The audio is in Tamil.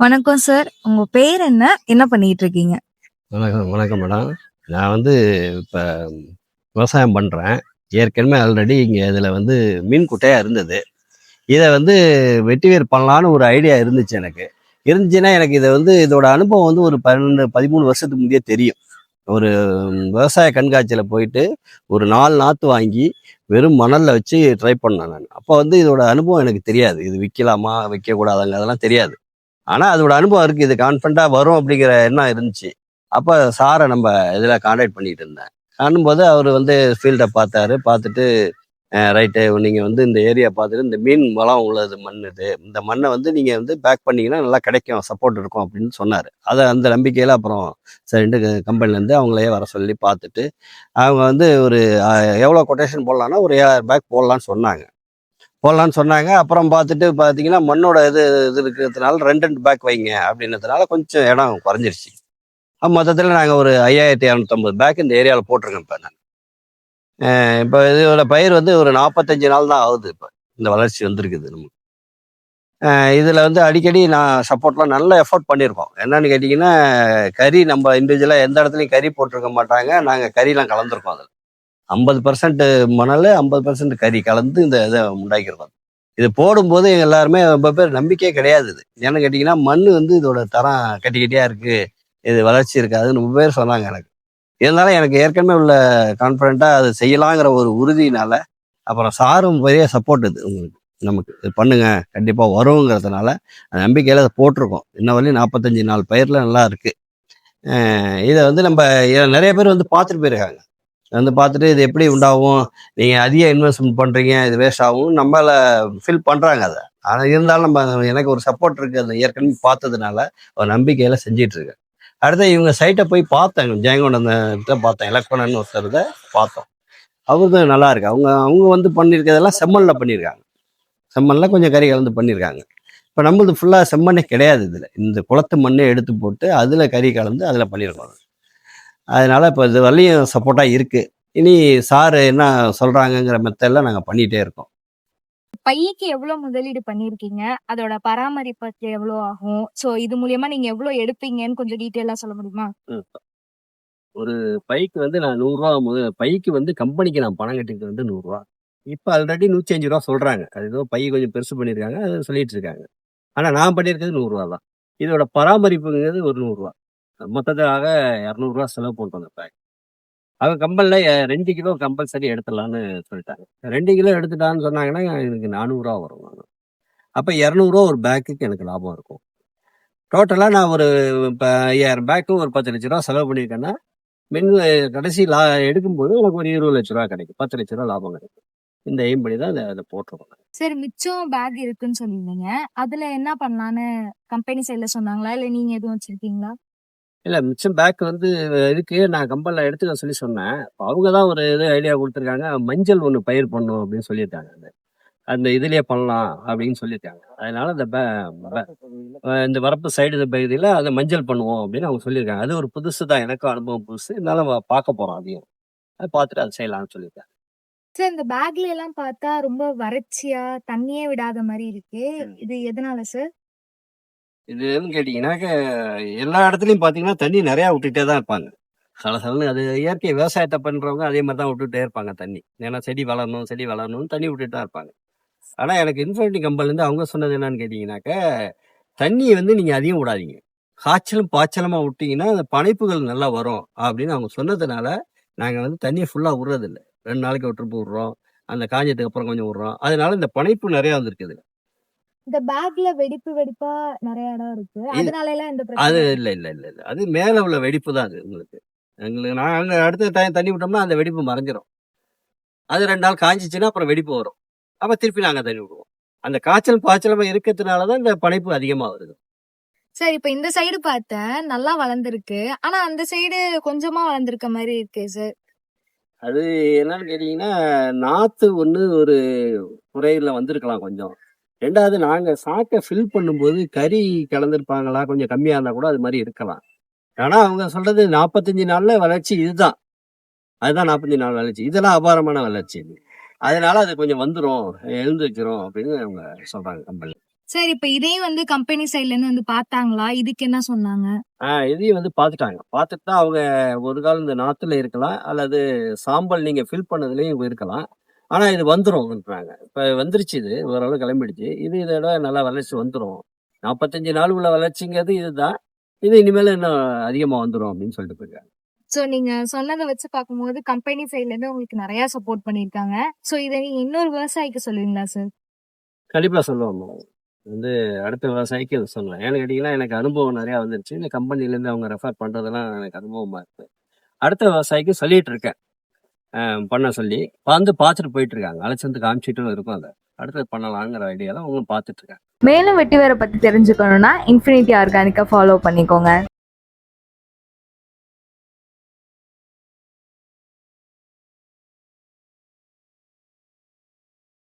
வணக்கம் சார். உங்க பேர் என்ன? என்ன பண்ணிட்டு இருக்கீங்க? வணக்கம் வணக்கம் மேடம். நான் வந்து இப்போ விவசாயம் பண்ணுறேன். ஏற்கனவே ஆல்ரெடி இங்கே இதில் வந்து மீன் குட்டையாக இருந்தது. இதை வந்து வெட்டி வேர் பண்ணலான்னு ஒரு ஐடியா இருந்துச்சு எனக்கு. இருந்துச்சுன்னா எனக்கு இதை வந்து இதோட அனுபவம் வந்து ஒரு 12 13 வருஷத்துக்கு முந்தையே தெரியும். ஒரு விவசாய கண்காட்சியில் போயிட்டு ஒரு 4 நாற்று வாங்கி வெறும் மணலில் வச்சு ட்ரை பண்ணேன் நான். அப்போ வந்து இதோட அனுபவம் எனக்கு தெரியாது. இது விற்கலாமா வைக்கக்கூடாதாங்க அதெல்லாம் தெரியாது. ஆனா அதோட அனுபவம் இருக்கு. இது கான்ஃபிடண்டா வரும் அப்படிங்கிற எண்ணம் இருந்துச்சு. அப்ப சார நம்ம இதுல கான்டாக்ட் பண்ணிட்டு இருந்தேன். காணும்போது அவரு வந்து ஃபீல்ட பார்த்தாரு. பார்த்துட்டு, ரைட்டு நீங்க வந்து இந்த ஏரியா பார்த்துட்டு இந்த மீன் வளம் உள்ளது மண் இது. இந்த மண்ண வந்து நீங்க வந்து பேக் பண்ணீங்கன்னா நல்லா கிடைக்கும். சப்போர்ட் இருக்கும் அப்படின்னு சொன்னாரு. அந்த நம்பிக்கையில அப்புறம் சரின்ட்டு கம்பெனிலேருந்து அவங்களையே வர சொல்லி பார்த்துட்டு, அவங்க வந்து ஒரு எவ்வளோ கொட்டேஷன் போடலான்னா, ஒரு 7000 பேக் போடலான்னு சொன்னாங்க. அப்புறம் பார்த்துட்டு பார்த்தீங்கன்னா, மண்ணோட இது இது இருக்கிறதுனால 2, 2 பேக் வைங்க அப்படின்னதுனால கொஞ்சம் இடம் குறைஞ்சிருச்சு. மொத்தத்தில நாங்க ஒரு 5250 பேக் இந்த ஏரியால போட்டிருக்கோம் இப்ப நான். இப்ப இதோட பயிர் வந்து ஒரு 45 நாள் தான் ஆகுது இப்ப. இந்த வளர்ச்சி வந்திருக்குது நமக்கு. இதுல வந்து அடிக்கடி நான் சப்போர்ட்லாம் நல்ல எஃபோர்ட் பண்ணியிருக்கோம். என்னன்னு கேட்டீங்கன்னா, கறி நம்ம இண்டிவிஜுவலா எந்த இடத்துலயும் கறி போட்டிருக்க மாட்டாங்க. நாங்க கறிலாம் கலந்துருக்கோம் அதுல. 50% மணலு, 50% கறி கலந்து இந்த இத உண்டாக்கியிருக்கோம். இது போடும்போது எல்லாருமே ரொம்ப பேர் நம்பிக்கையே கிடையாது இது. ஏன்னு கேட்டீங்கன்னா, மண்ணு வந்து இதோட தரம் கட்டி கட்டியா இருக்கு. இது வளர்ச்சி இருக்காதுன்னு ரொம்ப பேர் சொன்னாங்க எனக்கு. இருந்தாலும் எனக்கு ஏற்கனவே உள்ள கான்ஃபிடென்ட்டா அது செய்யலாங்கிற ஒரு உறுதியினால, அப்புறம் சாரும் பெரிய சப்போர்ட் இது உங்களுக்கு. நமக்கு இது பண்ணுங்க, கண்டிப்பா வருங்கிறதுனால, அந்த நம்பிக்கையில அத போட்டிருக்கோம். இன்ன வரையும் 45 நாள் பயிர்ல நல்லா இருக்கு. இத வந்து நம்ப நெறைய பேர் வந்து பார்த்துட்டு போயிருக்காங்க. வந்து பார்த்துட்டு இது எப்படி உண்டாகும்? நீங்க அதிக இன்வெஸ்ட்மென்ட் பண்றீங்க. இது வேஸ்ட் ஆகும். நம்மள ஃபீல் பண்றாங்க அத. ஆனா இருந்தாலும் எனக்கு ஒரு சப்போர்ட் இருக்கு. அத ஏற்கனவே பார்த்ததுனால, ஒரு நம்பிக்கையில செஞ்சுட்டு இருக்கேன். அடுத்து இவங்க சைட்ட போய் பார்த்தேன். ஜெயங்கொண்டம் அந்த இத பார்த்தேன். இலக்கணன்னு ஒருத்தர்த பார்த்தோம். அவருது நல்லா இருக்கு. அவங்க அவங்க வந்து பண்ணியிருக்கிறதெல்லாம் செம்மண்ல பண்ணியிருக்காங்க. செம்மண்ல கொஞ்சம் கறி கலந்து பண்ணியிருக்காங்க. இப்ப நம்மளது ஃபுல்லா செம்மண்ணே கிடையாது இதுல. இந்த குளத்து மண்ணே எடுத்து போட்டு, அதுல கறி கலந்து அதுல பண்ணியிருக்கோம். அதனால இப்ப இது வரலையும் சப்போர்ட்டா இருக்கு. இனி சார் என்ன சொல்றாங்கங்கிற மெத்தட்ல நாங்க பண்ணிட்டே இருக்கோம். பைக்கு எவ்வளோ முதலீடு பண்ணியிருக்கீங்க? அதோட பராமரிப்புக்கு எவ்வளோ ஆகும்? இது மூலியமா நீங்க எவ்வளோ எடுப்பீங்கன்னு கொஞ்சம் டீட்டெயிலா சொல்ல முடியுமா? ம். ஒரு பைக்கு வந்து நான் ரூ. 100 பைக்கு வந்து கம்பெனிக்கு நான் பணம் கட்டினது வந்து ரூ. 100. இப்ப ஆல்ரெடி ரூ. 105 சொல்றாங்க. அது ஏதோ பை கொஞ்சம் பெருசு பண்ணியிருக்காங்க. அத சொல்லிட்டு இருக்காங்க. ஆனா நான் பண்ணியிருக்கிறது ரூ. 100 தான். இதோட பராமரிப்புங்கிறது ஒரு ரூ. 100. மொத்தத்துக்காக ரூ. 200 செலவு பண்ணிட்டோம் அந்த பேக். அவங்க கம்பெனில 2 கிலோ கம்பல்சரி எடுத்துடலான்னு சொல்லிட்டாங்க. 2 கிலோ எடுத்துட்டான்னு சொன்னாங்கன்னா, எனக்கு ரூ. 400 வரும். அப்ப ரூ. 200 ஒரு பேக்குக்கு எனக்கு லாபம் இருக்கும். டோட்டலா நான் ஒரு இப்ப 5000 பேக்கு ஒரு ரூ. 10,00,000 செலவு பண்ணியிருக்கேன்னா, மின் கடைசி எடுக்கும்போது எனக்கு ஒரு ரூ. 20,00,000 கிடைக்கும். ரூ. 10,00,000 லாபம் கிடைக்கும். இந்த எய்ம் பண்ணி தான் அத போட்டிருக்கோம். சரி, மிச்சம் பேக் இருக்குன்னு சொல்லியிருந்தீங்க. அதுல என்ன பண்ணலான்னு கம்பெனி சைட்ல சொன்னாங்களா? இல்ல நீங்க எதுவும் வச்சிருக்கீங்களா? இல்ல மிச்சம் பேக் வந்து இருக்கு. நான் கம்பெனில எடுத்துக்க சொல்லி சொன்னேன். அவங்க தான் ஒரு இது ஐடியா குடுத்துருக்காங்க. மஞ்சள் ஒண்ணு பயிர் பண்ணணும் அப்படின்னு சொல்லியிருக்காங்க. அந்த இதுலயே பண்ணலாம் அப்படின்னு சொல்லியிருக்காங்க. அதனால இந்த பே பே இந்த வரப்பு சைடு இந்த பகுதியில அந்த மஞ்சள் பண்ணுவோம் அப்படின்னு அவங்க சொல்லியிருக்காங்க. அது ஒரு புதுசு தான். எனக்கும் அனுபவம் புதுசு. இருந்தாலும் பார்க்க போறோம் அதையும். அத பார்த்துட்டு அத செய்யலாம்னு சொல்லியிருக்காங்க. சார், இந்த பேக்ல எல்லாம் பார்த்தா ரொம்ப வறட்சியா, தண்ணியே விடாத மாரி இருக்கு. இது எதனால சார்? இது எதுன்னு கேட்டீங்கன்னாக்க, எல்லா இடத்துலயும் பார்த்தீங்கன்னா, தண்ணி நெறையா விட்டுட்டே தான் இருப்பாங்க. சலசலன்னு அது இயற்கை விவசாயத்த பண்றவங்க அதே மாரி தான் விட்டுட்டே இருப்பாங்க தண்ணி. ஏன்னா செடி வளரணும்னு தண்ணி விட்டுட்டு தான் இருப்பாங்க. ஆனா எனக்கு இன்ஃபினிட்டி கம்பெனிலேருந்து அவங்க சொன்னது என்னன்னு கேட்டீங்கன்னாக்க, தண்ணிய வந்து நீங்க அதிகம் விடாதீங்க. காய்ச்சலும், பாய்ச்சலுமா விட்டீங்கன்னா, அந்த பனைப்புகள் நல்லா வரும் அப்படின்னு அவங்க சொன்னதுனால, நாங்க வந்து தண்ணிய ஃபுல்லா விடுறதில்ல. 2 நாளைக்கு ஒரு ட்ரிப் விடுறோம். அந்த காஞ்சதுக்கு அப்புறம் கொஞ்சம் விடுறோம். அதனால இந்த பனைப்பு நெறையா வந்திருக்கு இதுல. இந்த பேக்ல வெடிப்பு வெடிப்பா நெறைய இடம் இருக்கு. இது அதனால எல்லாம் எந்த அது பிரச்சனையும் இல்ல. அது மேல உள்ள வெடிப்பு தான் அது உங்களுக்கு. எங்களுக்கு நாங்க அடுத்த டைம் தண்ணி விட்டோம்னா, அந்த வெடிப்பு மறைஞ்சிரும். அது 2 நாள் காய்ஞ்சிச்சுன்னா, அப்புறம் வெடிப்பு வரும். அப்ப திருப்பி நாங்க தண்ணி விடுவோம். அந்த காய்ச்சல், பாய்ச்சலுமா இருக்கிறதுனால தான் இந்த பனைப்பு அதிகமா வருது. சார், இப்ப இந்த சைடு பார்த்தேன் நல்லா வளர்ந்திருக்கு. ஆனா அந்த சைடு கொஞ்சமா வளர்ந்திருக்க மாரி இருக்கே சார். அது என்னன்னு கேட்டீங்கன்னா, நாத்து ஒண்ணு ஒரு குறையில வந்திருக்கலாம் கொஞ்சம். 2வது நாங்க சாக்க ஃபில் பண்ணும்போது கறி கலந்திருப்பாங்களா, கொஞ்சம் கம்மியா இருந்தா கூட அது மாரி இருக்கலாம். ஆனா அவங்க சொல்றது 45 நாள்ல வளர்ச்சி இதுதான். அதுதான் 45 நாள் வளர்ச்சி. இதெல்லாம் அபாரமான வளர்ச்சி இது. அதனால அது கொஞ்சம் வந்துரும், எழுந்திருச்சிரும் அப்படின்னு அவங்க சொல்றாங்க கம்பெனில. சரி, இப்ப இதையும் வந்து கம்பெனி சைட்ல இருந்து வந்து பார்த்தாங்களா? இதுக்கு என்ன சொன்னாங்க? இதையும் வந்து பார்த்துட்டாங்க. பார்த்துட்டு தான் அவங்க ஒரு கால் இந்த நாத்துல இருக்கலாம், அல்லது சாம்பல் நீங்க ஃபில் பண்ணதுலயும் இருக்கலாம். ஆனா இது வந்துரும்ன்றாங்க. இப்ப வந்துருச்சு இது. ஓரளவு கிளம்பிடுச்சு. இதோட நல்லா வளர்ச்சி வந்துரும். 45 நாள் உள்ள வளர்ச்சிங்கிறது இதுதான். இது இனிமேல் இன்னும் அதிகமா வந்துரும் அப்படின்னு சொல்லிட்டு போயிருக்காங்க. சோ நீங்க சொன்னத வச்சு பார்க்கும்போது கம்பெனி சைட்ல இருந்து உங்களுக்கு நெறைய சப்போர்ட் பண்ணியிருக்காங்க. சோ இத நீங்க இன்னொரு விவசாயிக்கு சொல்லுவீங்களா சார்? கண்டிப்பா சொல்லுவோம் மேடம். வந்து அடுத்த விவசாயிக்கு இத சொல்லுவேன். ஏன்னு கேட்டீங்கன்னா, எனக்கு அனுபவம் நெறையா வந்துருச்சு. இந்த கம்பெனிலேருந்து அவங்க ரெஃபர் பண்றதெல்லாம் எனக்கு அனுபவமா இருக்கு. அடுத்த விவசாயிக்கு சொல்லிட்டு இருக்கேன். பண்ண சொல்லி. வந்து பார்த்துட்டு போயிட்டு இருக்காங்க. அழைச்சு வந்து காமிச்சுட்டும் இருக்கும் அத. அடுத்தது பண்ணலாங்கிற ஐடியால அவங்களும் பார்த்துட்டு இருக்காங்க. மேலும் வெட்டி வேரை பத்தி தெரிஞ்சுக்கணும்னா இன்ஃபினிட்டி ஆர்கானிக்கை ஃபாலோ பண்ணிக்கோங்க.